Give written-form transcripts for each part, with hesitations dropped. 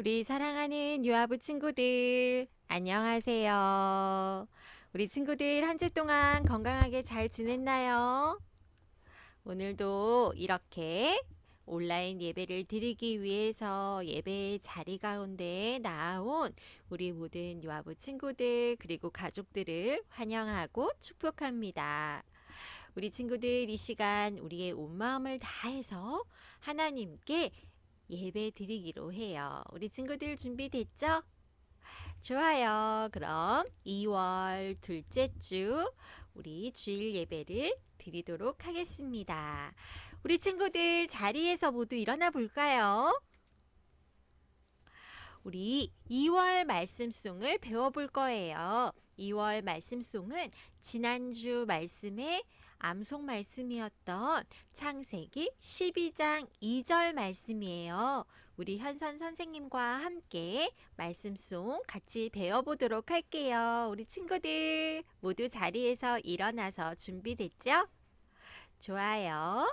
우리 사랑하는 유아부 친구들, 안녕하세요. 우리 친구들 한 주 동안 건강하게 잘 지냈나요? 오늘도 이렇게 온라인 예배를 드리기 위해서 예배 자리 가운데 나온 우리 모든 유아부 친구들 그리고 가족들을 환영하고 축복합니다. 우리 친구들 이 시간 우리의 온 마음을 다해서 하나님께 예배 드리기로 해요. 우리 친구들 준비됐죠? 좋아요. 그럼 2월 둘째 주 우리 주일 예배를 드리도록 하겠습니다. 우리 친구들 자리에서 모두 일어나 볼까요? 우리 2월 말씀송을 배워볼 거예요. 2월 말씀송은 지난주 말씀에 암송 말씀이었던 창세기 12장 2절 말씀이에요. 우리 현선 선생님과 함께 말씀송 같이 배워보도록 할게요. 우리 친구들 모두 자리에서 일어나서 준비됐죠? 좋아요.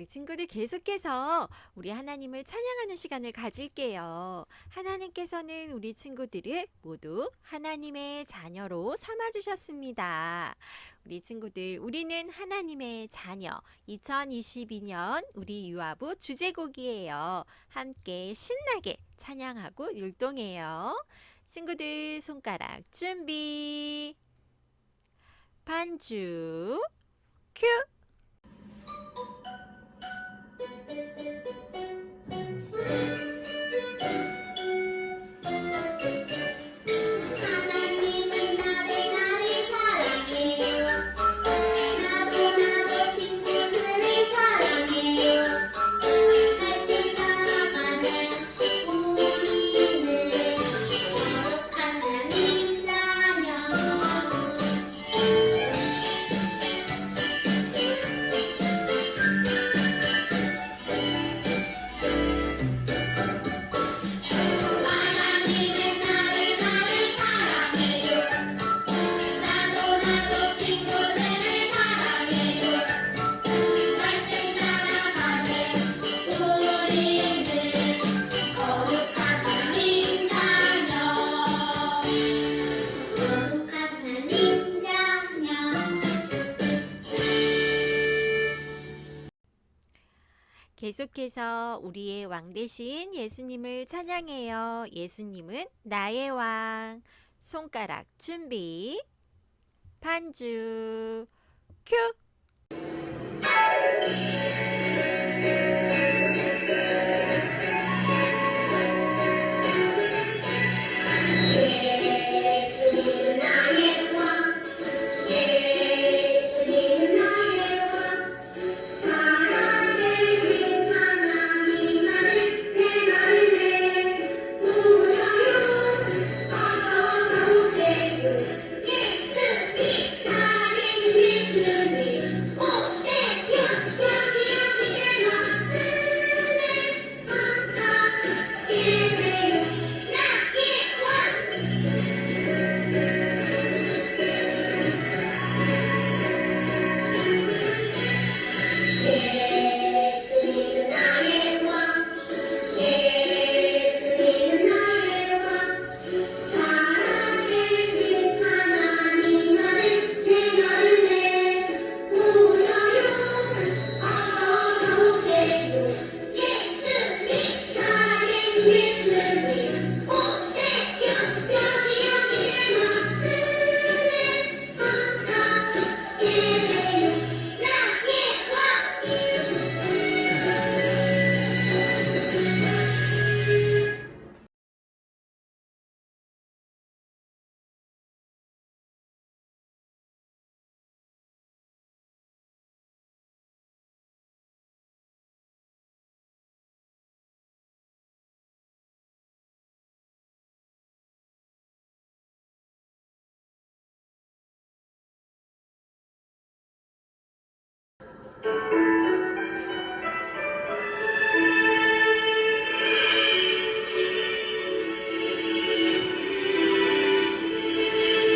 우리 친구들 계속해서 우리 하나님을 찬양하는 시간을 가질게요. 하나님께서는 우리 친구들을 모두 하나님의 자녀로 삼아주셨습니다. 우리 친구들, 우리는 하나님의 자녀. 2022년 우리 유아부 주제곡이에요. 함께 신나게 찬양하고 율동해요. 친구들 손가락 준비. 반주 큐. 계속해서 우리의 왕 되신 예수님을 찬양해요. 예수님은 나의 왕. 손가락 준비. 반주 큐. 예수님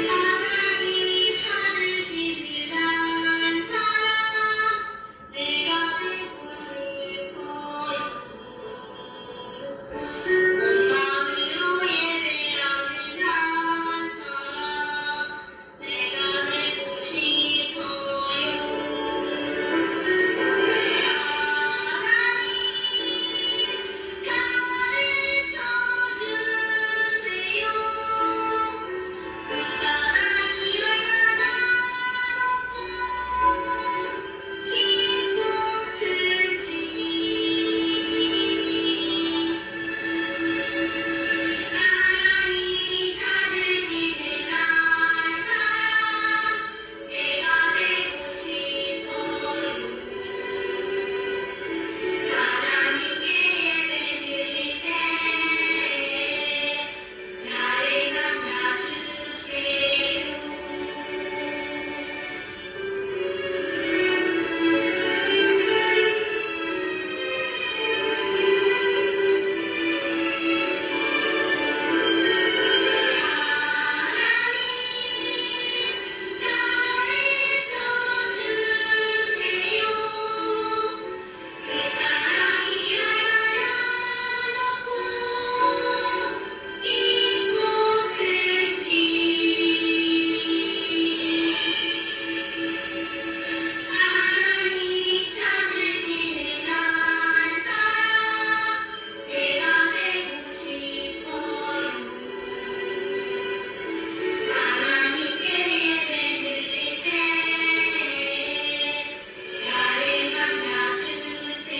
하나님이 찾으시는 한 사람 내가 되고 싶어요. 온 마음으로 예배하는 한 사람 내가 되고 싶어요. 하나님 가르쳐 주세요. 그 사랑이 얼마나 높고 깊고 큰지 하나님이 찾으시는 한 사람 내가 되고 싶어요. 하나님께 예배 드릴 때 나를 만나주세요. 그 사랑이 얼마나 높고 깊고 큰지 하나님이 찾으시는 한 사람 내가 되고 싶어요. 하나님께 예배 드릴 때 나를 만나주세요.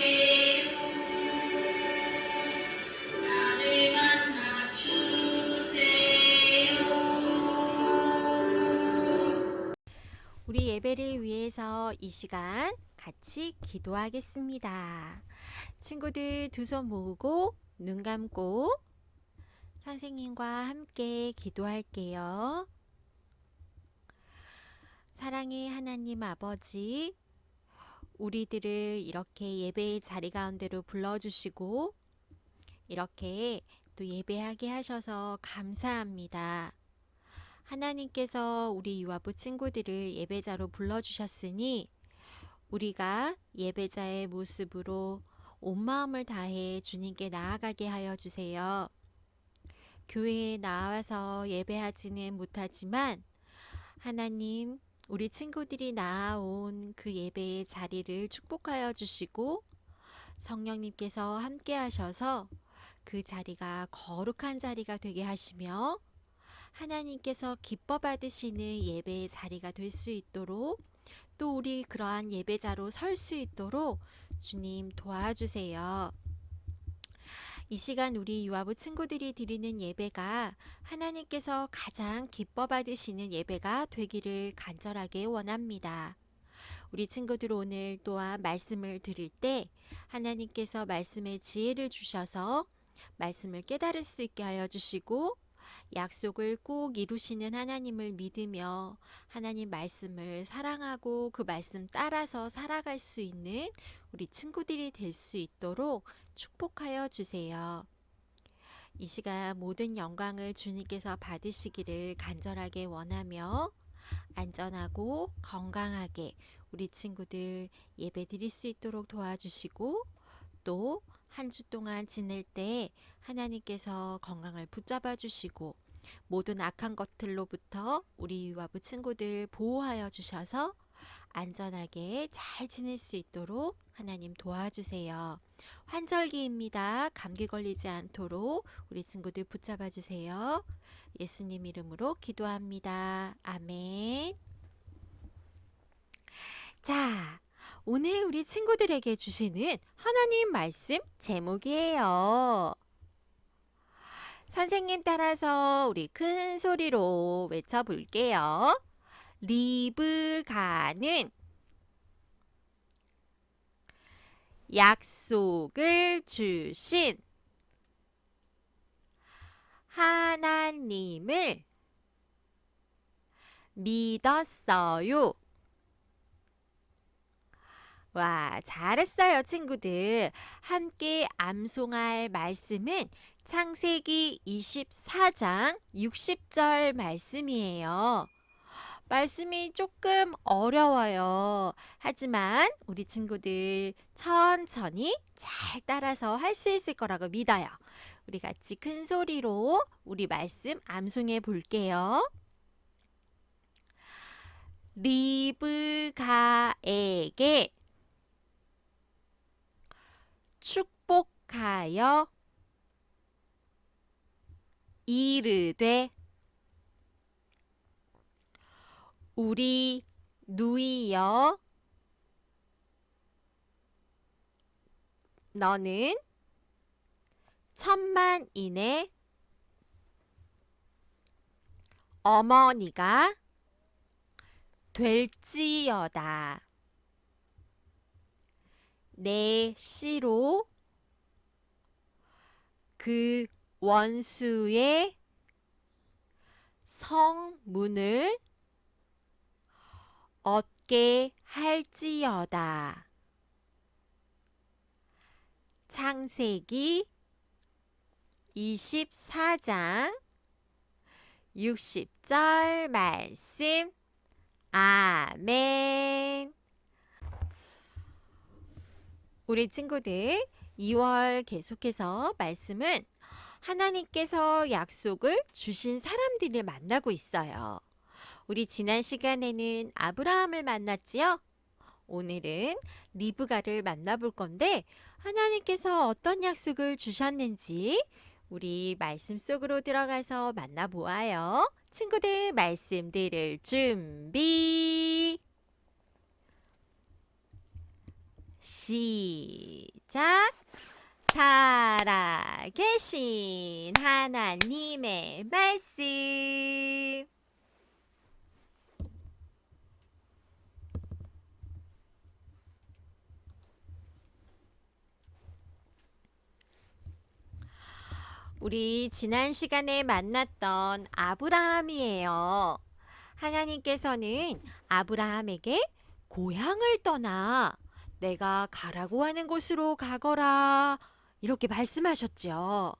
나를 만나주세요. 우리 예배를 위해서 이 시간 같이 기도하겠습니다. 친구들 두 손 모으고 눈 감고 선생님과 함께 기도할게요. 사랑의 하나님 아버지, 우리들을 이렇게 예배의 자리 가운데로 불러주시고 이렇게 또 예배하게 하셔서 감사합니다. 하나님께서 우리 유아부 친구들을 예배자로 불러주셨으니 우리가 예배자의 모습으로 온 마음을 다해 주님께 나아가게 하여 주세요. 교회에 나와서 예배하지는 못하지만 하나님, 우리 친구들이 나아온 그 예배의 자리를 축복하여 주시고 성령님께서 함께 하셔서 그 자리가 거룩한 자리가 되게 하시며 하나님께서 기뻐 받으시는 예배의 자리가 될 수 있도록 또 우리 그러한 예배자로 설 수 있도록 주님 도와주세요. 이 시간 우리 유아부 친구들이 드리는 예배가 하나님께서 가장 기뻐 받으시는 예배가 되기를 간절하게 원합니다. 우리 친구들 오늘 또한 말씀을 들을 때 하나님께서 말씀의 지혜를 주셔서 말씀을 깨달을 수 있게 하여 주시고 약속을 꼭 이루시는 하나님을 믿으며 하나님 말씀을 사랑하고 그 말씀 따라서 살아갈 수 있는 우리 친구들이 될 수 있도록 축복하여 주세요. 이 시간 모든 영광을 주님께서 받으시기를 간절하게 원하며 안전하고 건강하게 우리 친구들 예배 드릴 수 있도록 도와주시고 또 한 주 동안 지낼 때 하나님께서 건강을 붙잡아 주시고 모든 악한 것들로부터 우리 유아부 친구들 보호하여 주셔서 안전하게 잘 지낼 수 있도록 하나님 도와주세요. 환절기입니다. 감기 걸리지 않도록 우리 친구들 붙잡아 주세요. 예수님 이름으로 기도합니다. 아멘. 자, 오늘 우리 친구들에게 주시는 하나님 말씀 제목이에요. 선생님 따라서 우리 큰 소리로 외쳐볼게요. 리브가는 약속을 주신 하나님을 믿었어요. 와, 잘했어요, 친구들. 함께 암송할 말씀은 창세기 24장 60절 말씀이에요. 말씀이 조금 어려워요. 하지만 우리 친구들 천천히 잘 따라서 할 수 있을 거라고 믿어요. 우리 같이 큰 소리로 우리 말씀 암송해 볼게요. 리브가에게 축복하여 이르되 우리 누이여 너는 천만인의 어머니가 될지어다. 내 씨로 그 원수의 성문을 얻게 할지어다. 창세기 24장 60절 말씀. 아멘. 우리 친구들 2월 계속해서 말씀은 하나님께서 약속을 주신 사람들을 만나고 있어요. 우리 지난 시간에는 아브라함을 만났지요? 오늘은 리브가를 만나볼 건데 하나님께서 어떤 약속을 주셨는지 우리 말씀 속으로 들어가서 만나보아요. 친구들 말씀 들을 준비. 시작. 살아계신 하나님의 말씀. 우리 지난 시간에 만났던 아브라함이에요. 하나님께서는 아브라함에게 고향을 떠나 내가 가라고 하는 곳으로 가거라 이렇게 말씀하셨죠.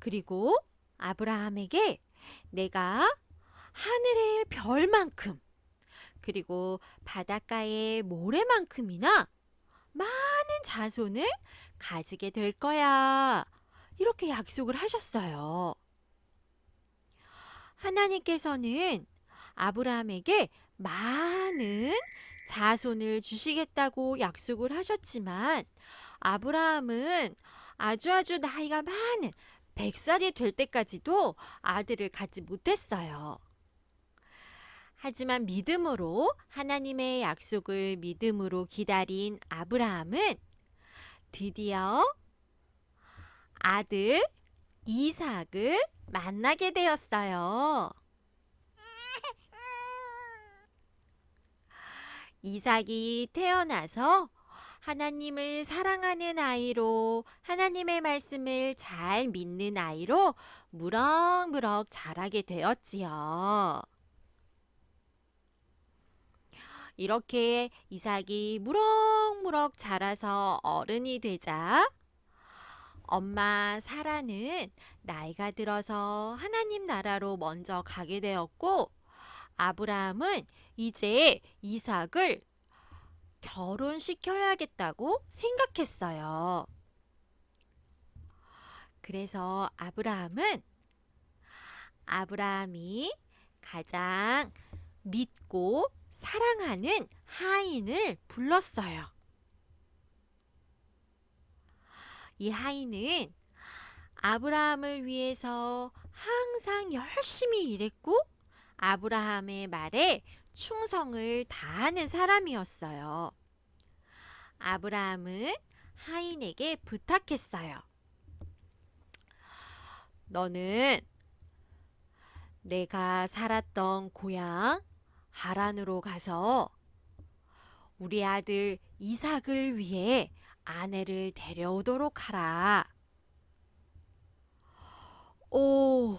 그리고 아브라함에게 내가 하늘의 별만큼 그리고 바닷가의 모래만큼이나 많은 자손을 가지게 될 거야. 이렇게 약속을 하셨어요. 하나님께서는 아브라함에게 많은 자손을 주시겠다고 약속을 하셨지만 아브라함은 아주 나이가 많은 100살이 될 때까지도 아들을 갖지 못했어요. 하지만 믿음으로 하나님의 약속을 믿음으로 기다린 아브라함은 드디어 아들 이삭을 만나게 되었어요. 이삭이 태어나서 하나님을 사랑하는 아이로 하나님의 말씀을 잘 믿는 아이로 무럭무럭 자라게 되었지요. 이렇게 이삭이 무럭무럭 자라서 어른이 되자 엄마 사라는 나이가 들어서 하나님 나라로 먼저 가게 되었고 아브라함은 이제 이삭을 결혼시켜야겠다고 생각했어요. 그래서 아브라함이 가장 믿고 사랑하는 하인을 불렀어요. 이 하인은 아브라함을 위해서 항상 열심히 일했고 아브라함의 말에 충성을 다하는 사람이었어요. 아브라함은 하인에게 부탁했어요. 너는 내가 살았던 고향 하란으로 가서 우리 아들 이삭을 위해 아내를 데려오도록 하라. 오,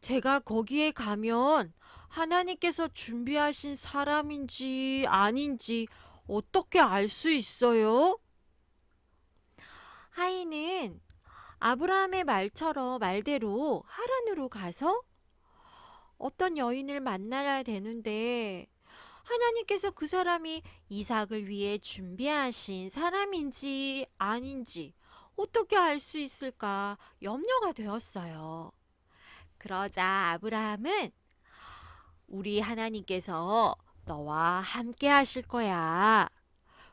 제가 거기에 가면 하나님께서 준비하신 사람인지 아닌지 어떻게 알 수 있어요? 하인은 아브라함의 말대로 하란으로 가서 어떤 여인을 만나야 되는데 하나님께서 그 사람이 이삭을 위해 준비하신 사람인지 아닌지 어떻게 알 수 있을까 염려가 되었어요. 그러자 아브라함은 우리 하나님께서 너와 함께 하실 거야.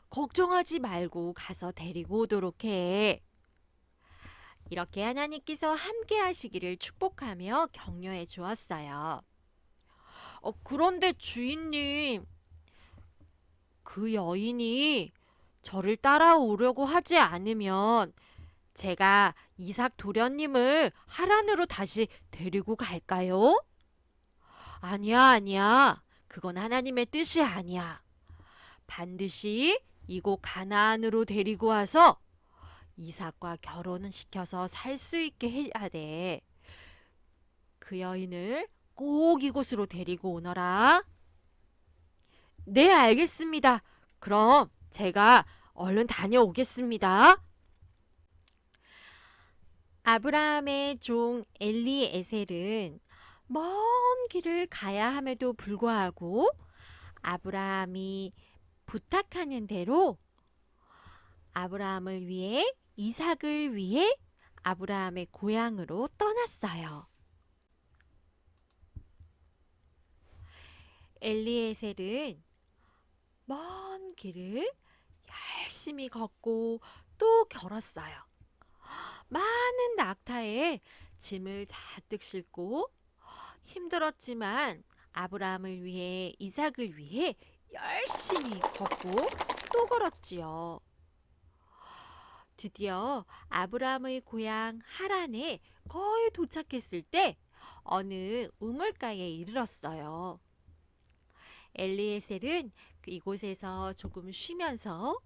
걱정하지 말고 가서 데리고 오도록 해. 이렇게 하나님께서 함께 하시기를 축복하며 격려해 주었어요. 그런데 주인님, 그 여인이 저를 따라오려고 하지 않으면 제가 이삭 도련님을 하란으로 다시 데리고 갈까요? 아니야, 아니야. 그건 하나님의 뜻이 아니야. 반드시 이곳 가나안으로 데리고 와서 이삭과 결혼을 시켜서 살 수 있게 해야 돼. 그 여인을 꼭 이곳으로 데리고 오너라. 네, 알겠습니다. 그럼 제가 얼른 다녀오겠습니다. 아브라함의 종 엘리에셀은 먼 길을 가야 함에도 불구하고 아브라함이 부탁하는 대로 아브라함을 위해 이삭을 위해 아브라함의 고향으로 떠났어요. 엘리에셀은 먼 길을 열심히 걷고 또 걸었어요. 많은 낙타에 짐을 잔뜩 싣고 힘들었지만 아브라함을 위해 이삭을 위해 열심히 걷고 또 걸었지요. 드디어 아브라함의 고향 하란에 거의 도착했을 때 어느 우물가에 이르렀어요. 엘리에셀은 이곳에서 조금 쉬면서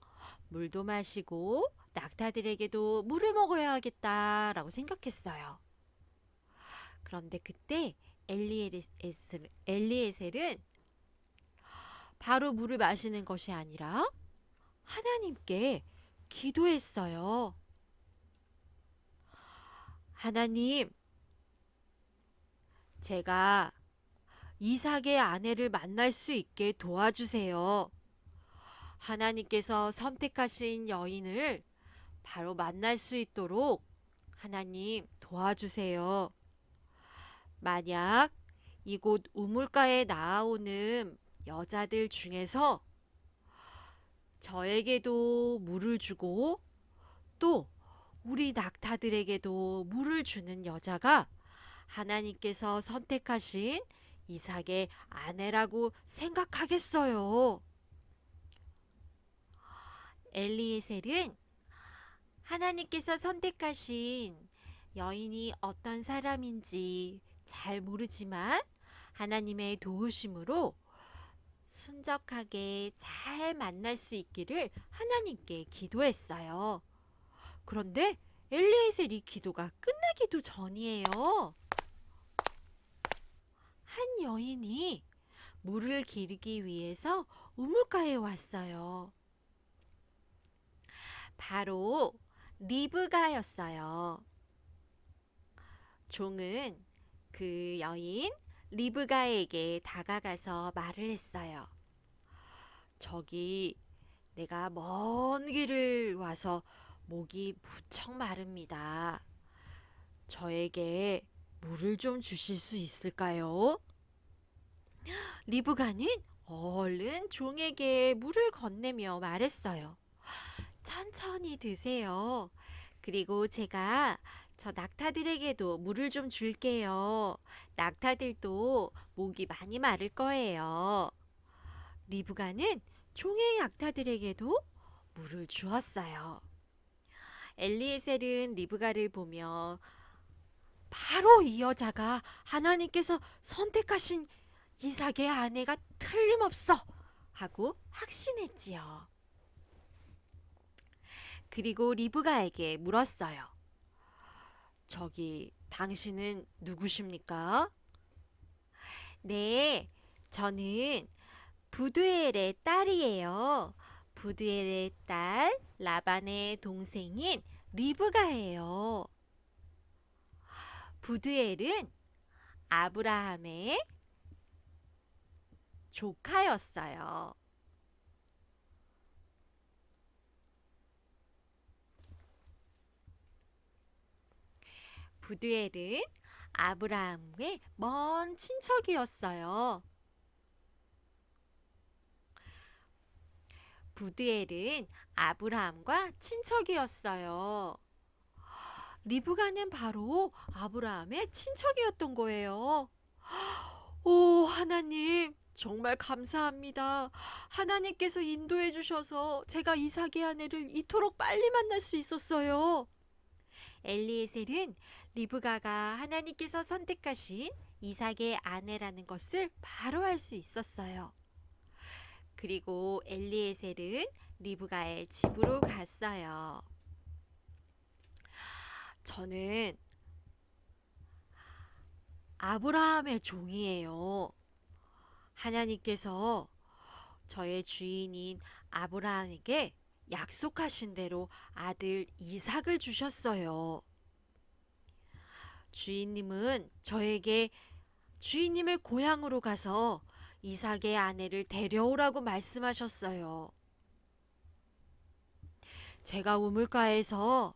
물도 마시고 낙타들에게도 물을 먹어야겠다라고 생각했어요. 그런데 그때 엘리에셀은 바로 물을 마시는 것이 아니라 하나님께 기도했어요. 하나님, 제가 이삭의 아내를 만날 수 있게 도와주세요. 하나님께서 선택하신 여인을 바로 만날 수 있도록 하나님 도와주세요. 만약 이곳 우물가에 나오는 여자들 중에서 저에게도 물을 주고 또 우리 낙타들에게도 물을 주는 여자가 하나님께서 선택하신 이삭의 아내라고 생각하겠어요. 엘리에셀은 하나님께서 선택하신 여인이 어떤 사람인지 잘 모르지만 하나님의 도우심으로 순적하게 잘 만날 수 있기를 하나님께 기도했어요. 그런데 엘리에셀이 기도가 끝나기도 전이에요. 한 여인이 물을 기르기 위해서 우물가에 왔어요. 바로 리브가였어요. 종은 그 여인 리브가에게 다가가서 말을 했어요. 저기 내가 먼 길을 와서 목이 무척 마릅니다. 저에게 물을 좀 주실 수 있을까요? 리브가는 얼른 종에게 물을 건네며 말했어요. 천천히 드세요. 그리고 제가 저 낙타들에게도 물을 좀 줄게요. 낙타들도 목이 많이 마를 거예요. 리브가는 종의 낙타들에게도 물을 주었어요. 엘리에셀은 리브가를 보며 바로 이 여자가 하나님께서 선택하신 이삭의 아내가 틀림없어 하고 확신했지요. 그리고 리브가에게 물었어요. 저기 당신은 누구십니까? 네, 저는 부두엘의 딸이에요. 부두엘의 딸 라반의 동생인 리브가예요. 부두엘은 아브라함의 조카였어요. 부두엘은 아브라함의 먼 친척이었어요. 부두엘은 아브라함과 친척이었어요. 리브가는 바로 아브라함의 친척이었던 거예요. 오, 하나님, 정말 감사합니다. 하나님께서 인도해 주셔서 제가 이삭의 아내를 이토록 빨리 만날 수 있었어요. 엘리에셀은 리브가가 하나님께서 선택하신 이삭의 아내라는 것을 바로 알 수 있었어요. 그리고 엘리에셀은 리브가의 집으로 갔어요. 저는 아브라함의 종이에요. 하나님께서 저의 주인인 아브라함에게 약속하신 대로 아들 이삭을 주셨어요. 주인님은 저에게 주인님의 고향으로 가서 이삭의 아내를 데려오라고 말씀하셨어요. 제가 우물가에서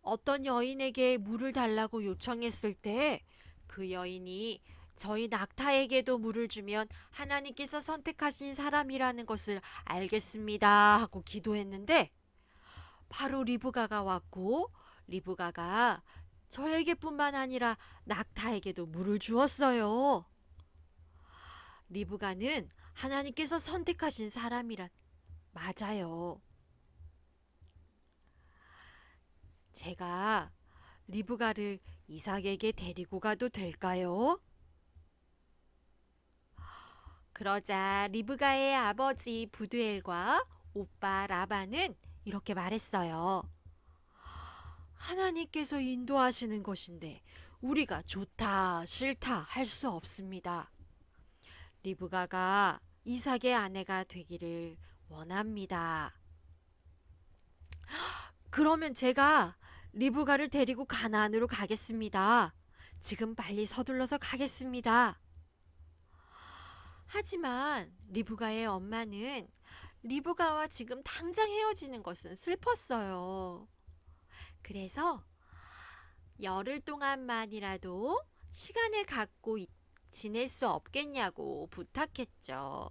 어떤 여인에게 물을 달라고 요청했을 때 그 여인이 저희 낙타에게도 물을 주면 하나님께서 선택하신 사람이라는 것을 알겠습니다 하고 기도했는데 바로 리브가가 왔고 리브가가 저에게뿐만 아니라 낙타에게도 물을 주었어요. 리브가는 하나님께서 선택하신 사람이란 맞아요. 제가 리브가를 이삭에게 데리고 가도 될까요? 그러자 리브가의 아버지 부두엘과 오빠 라반은 이렇게 말했어요. 하나님께서 인도하시는 것인데 우리가 좋다 싫다 할 수 없습니다. 리브가가 이삭의 아내가 되기를 원합니다. 그러면 제가 리브가를 데리고 가나안으로 가겠습니다. 지금 빨리 서둘러서 가겠습니다. 하지만 리브가의 엄마는 리브가와 지금 당장 헤어지는 것은 슬펐어요. 그래서 열흘 동안만이라도 시간을 갖고 지낼 수 없겠냐고 부탁했죠.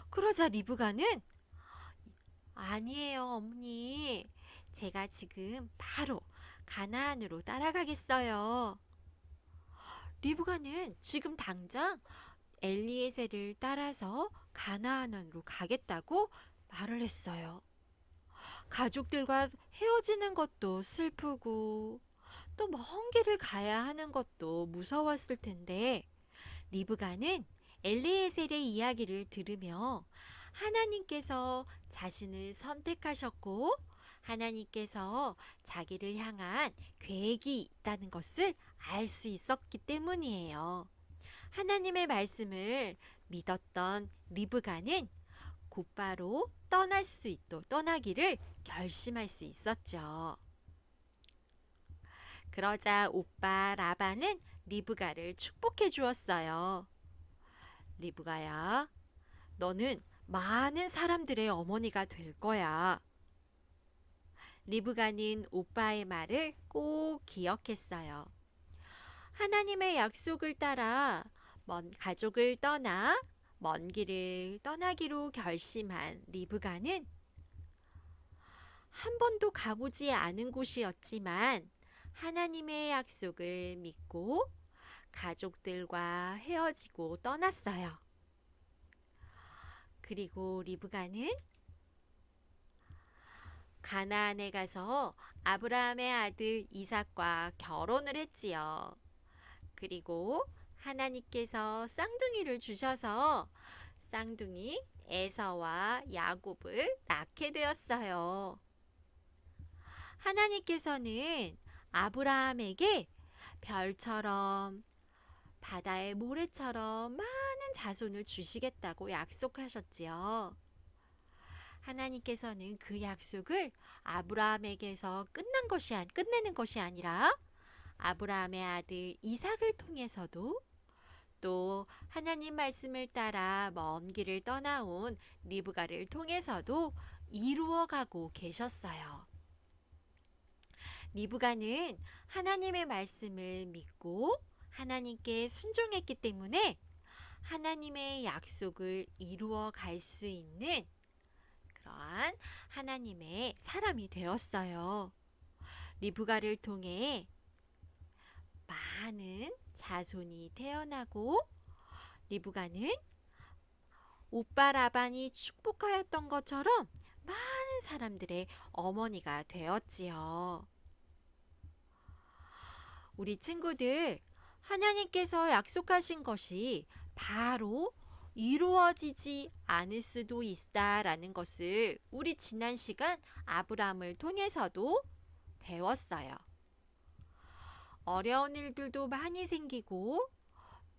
그러자 리브가는 아니에요, 어머니. 제가 지금 바로 가나안으로 따라가겠어요. 리브가는 지금 당장 엘리에셀을 따라서 가나안으로 가겠다고 말을 했어요. 가족들과 헤어지는 것도 슬프고 또 먼 길을 가야 하는 것도 무서웠을 텐데 리브가는 엘리에셀의 이야기를 들으며 하나님께서 자신을 선택하셨고 하나님께서 자기를 향한 계획이 있다는 것을 알 수 있었기 때문이에요. 하나님의 말씀을 믿었던 리브가는 곧바로 떠나기를 결심할 수 있었죠. 그러자 오빠 라반은 리브가를 축복해 주었어요. 리브가야, 너는 많은 사람들의 어머니가 될 거야. 리브가는 오빠의 말을 꼭 기억했어요. 하나님의 약속을 따라 가족을 떠나 먼 길을 떠나기로 결심한 리브가는 한 번도 가보지 않은 곳이었지만 하나님의 약속을 믿고 가족들과 헤어지고 떠났어요. 그리고 리브가는 가나안에 가서 아브라함의 아들 이삭과 결혼을 했지요. 그리고 하나님께서 쌍둥이를 주셔서 쌍둥이 에서와 야곱을 낳게 되었어요. 하나님께서는 아브라함에게 별처럼 바다의 모래처럼 많은 자손을 주시겠다고 약속하셨지요. 하나님께서는 그 약속을 아브라함에게서 끝내는 것이 아니라 아브라함의 아들 이삭을 통해서도 또 하나님 말씀을 따라 먼 길을 떠나온 리브가를 통해서도 이루어가고 계셨어요. 리브가는 하나님의 말씀을 믿고 하나님께 순종했기 때문에 하나님의 약속을 이루어 갈 수 있는 그러한 하나님의 사람이 되었어요. 리브가를 통해 많은 자손이 태어나고 리브가는 오빠 라반이 축복하였던 것처럼 많은 사람들의 어머니가 되었지요. 우리 친구들, 하나님께서 약속하신 것이 바로 이루어지지 않을 수도 있다라는 것을 우리 지난 시간 아브라함을 통해서도 배웠어요. 어려운 일들도 많이 생기고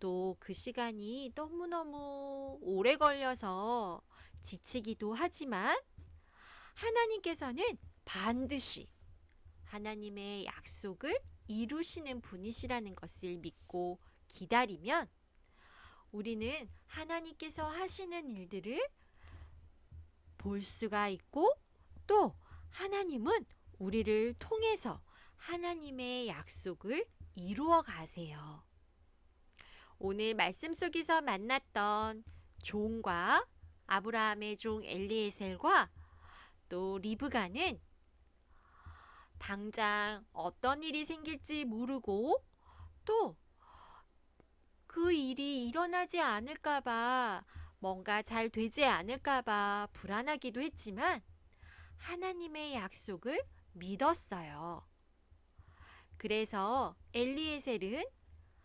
또 그 시간이 너무너무 오래 걸려서 지치기도 하지만 하나님께서는 반드시 하나님의 약속을 이루시는 분이시라는 것을 믿고 기다리면 우리는 하나님께서 하시는 일들을 볼 수가 있고 또 하나님은 우리를 통해서 하나님의 약속을 이루어 가세요. 오늘 말씀 속에서 만났던 종과 아브라함의 종 엘리에셀과 또 리브가는 당장 어떤 일이 생길지 모르고 또 그 일이 일어나지 않을까봐 뭔가 잘 되지 않을까봐 불안하기도 했지만 하나님의 약속을 믿었어요. 그래서 엘리에셀은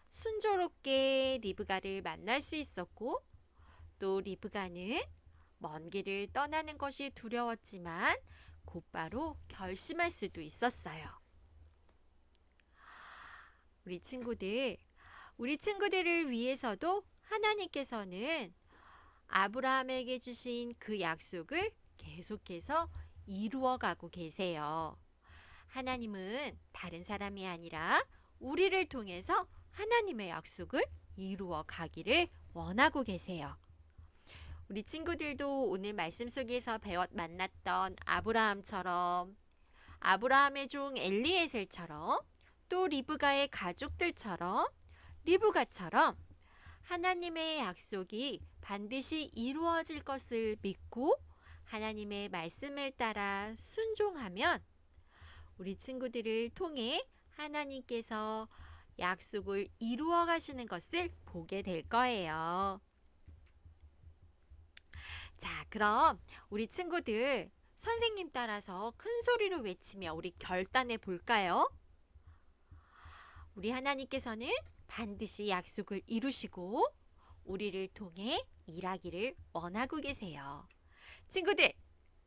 순조롭게 리브가를 만날 수 있었고 또 리브가는 먼 길을 떠나는 것이 두려웠지만 곧바로 결심할 수도 있었어요. 우리 친구들을 위해서도 하나님께서는 아브라함에게 주신 그 약속을 계속해서 이루어가고 계세요. 하나님은 다른 사람이 아니라 우리를 통해서 하나님의 약속을 이루어 가기를 원하고 계세요. 우리 친구들도 오늘 말씀 속에서 만났던 아브라함처럼 아브라함의 종 엘리에셀처럼 또 리브가의 가족들처럼 리브가처럼 하나님의 약속이 반드시 이루어질 것을 믿고 하나님의 말씀을 따라 순종하면 우리 친구들을 통해 하나님께서 약속을 이루어 가시는 것을 보게 될 거예요. 자, 그럼 우리 친구들 선생님 따라서 큰 소리로 외치며 우리 결단해 볼까요? 우리 하나님께서는 반드시 약속을 이루시고 우리를 통해 일하기를 원하고 계세요. 친구들,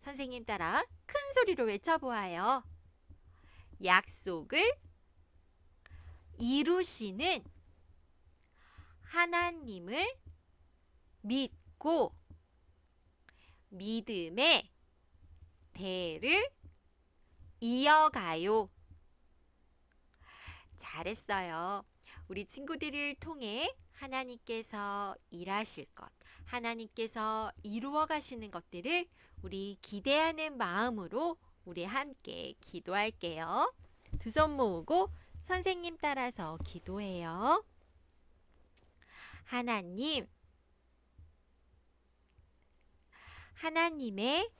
선생님 따라 큰 소리로 외쳐보아요. 약속을 이루시는 하나님을 믿고 믿음의 대를 이어가요. 잘했어요. 우리 친구들을 통해 하나님께서 일하실 것, 하나님께서 이루어 가시는 것들을 우리 기대하는 마음으로 우리 함께 기도할게요. 두 손 모으고 선생님 따라서 기도해요. 하나님, 하나님의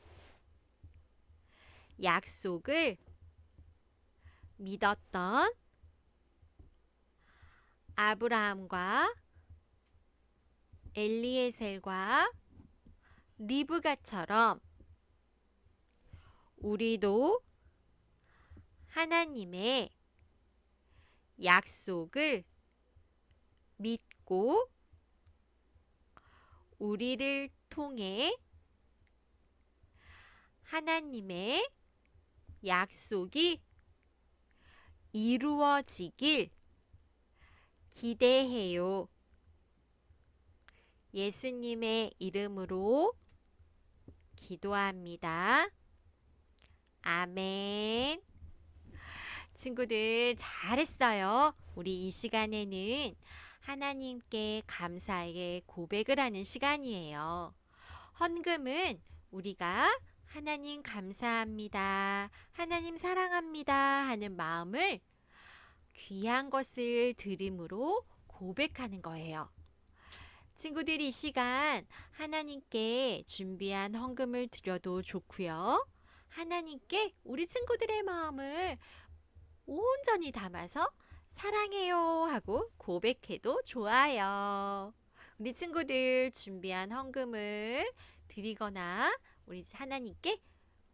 약속을 믿었던 아브라함과 엘리에셀과 리브가처럼 우리도 하나님의 약속을 믿고 우리를 통해 하나님의 약속이 이루어지길 기대해요. 예수님의 이름으로 기도합니다. 아멘. 친구들 잘했어요. 우리 이 시간에는 하나님께 감사의 고백을 하는 시간이에요. 헌금은 우리가 하나님 감사합니다, 하나님 사랑합니다 하는 마음을 귀한 것을 드림으로 고백하는 거예요. 친구들이 이 시간 하나님께 준비한 헌금을 드려도 좋고요. 하나님께 우리 친구들의 마음을 온전히 담아서 사랑해요 하고 고백해도 좋아요. 우리 친구들 준비한 헌금을 드리거나 우리 하나님께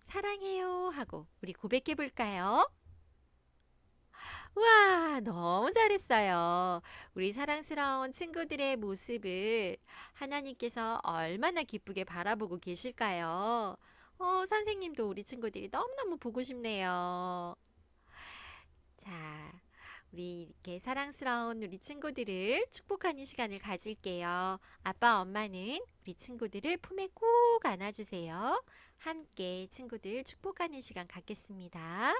사랑해요 하고 우리 고백해 볼까요? 우와, 너무 잘했어요. 우리 사랑스러운 친구들의 모습을 하나님께서 얼마나 기쁘게 바라보고 계실까요? 선생님도 우리 친구들이 너무너무 보고 싶네요. 자, 우리 이렇게 사랑스러운 우리 친구들을 축복하는 시간을 가질게요. 아빠, 엄마는 우리 친구들을 품에 꼭 안아주세요. 함께 친구들 축복하는 시간 갖겠습니다.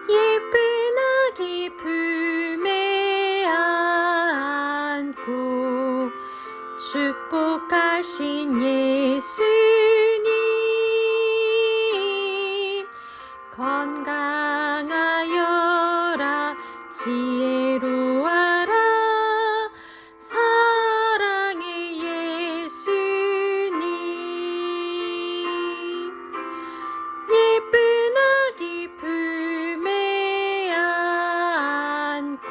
예쁜 아기 품에 안고 축복하신 예수님, 건강하여라, 지혜로워라, 사랑의 예수님. 예쁜 아기 품에 안고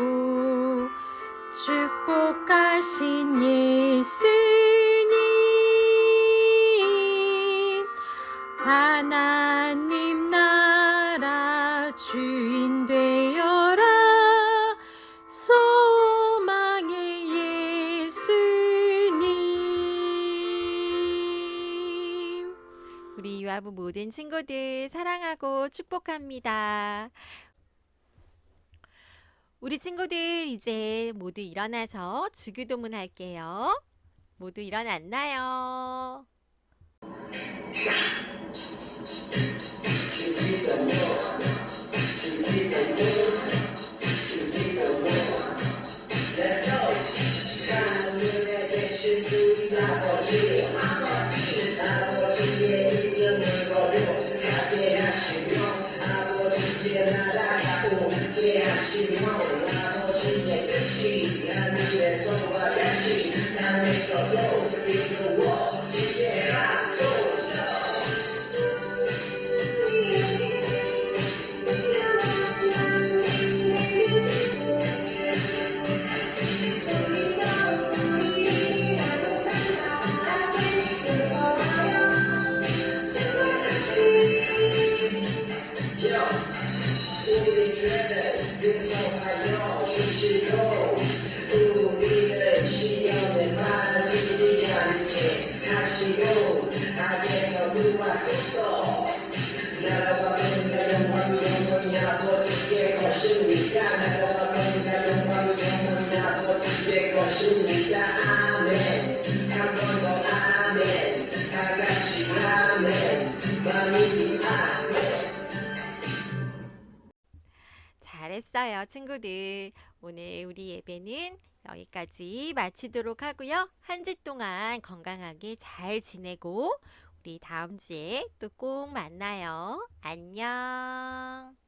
축복하신 예수님, 하나님 나라 주인 되어라, 소망의 예수님. 우리 유아부 모든 친구들 사랑하고 축복합니다. 우리 친구들 이제 모두 일어나서 주기도문 할게요. 모두 일어났나요? 잘했어요, 친구들. 오늘 우리 예배는 여기까지 마치도록 하고요. 한 주 동안 건강하게 잘 지내고 우리 다음 주에 또 꼭 만나요. 안녕.